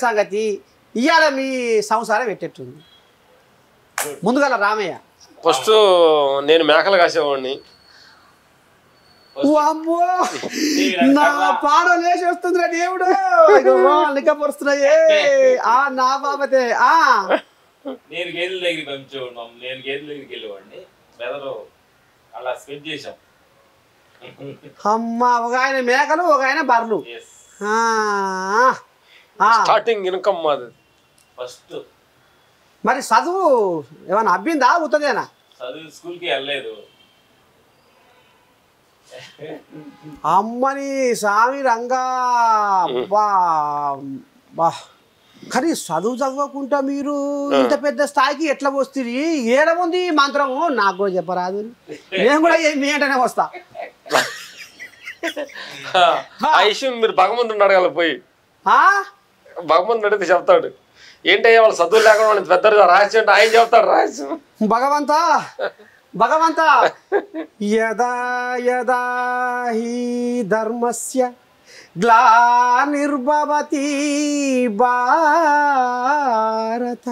సంగతి ఇవాళ మీ సంసారం ఎట్టెట్టుంది ముందుగా రామయ్య ఫస్ట్ నేను మేకలు కాసేవాడిని అమ్మో నా పాడం లేచి వస్తుందిరా దేవుడు నిక్కపరుస్తున్నాయే నా బాబతే నేను గేదెల దగ్గరికి పంపించేవాడు నేను గేదెల దగ్గరికి వెళ్ళేవాడిని బెదరు అలా స్పెండ్ చేసాం అమ్మ ఒక ఆయన మేకలు ఒక ఆయన బర్రెలు స్టార్టింగ్ ఇన్కమ్ మాది ఫస్ట్ మరి చదువు ఏమన్నా అబ్బిందా అవుతుందేనా చదువు స్కూల్కి వెళ్ళలేదు అమ్మని స్వామి రంగా బా బా కానీ చదువు చదవకుండా మీరు ఇంత పెద్ద స్థాయికి ఎట్లా వస్తుంది ఏడముంది మంత్రము నాకు కూడా చెప్పరాదు నేను కూడా మీ అంటేనే వస్తా ఆ విషయం మీరు భగవంతుడు అడగాలి పోయి ఆ భగవంతుడు అడిగితే చెప్తాడు ఏంటయ్యా వాళ్ళు చదువు లేకుండా వాళ్ళు పెద్దగా రాసి అంటే ఆయన చెప్తాడు రాసి భగవంతా భగవంతా యదా యదా హి ధర్మస్య గ్లానిర్భవతి భారత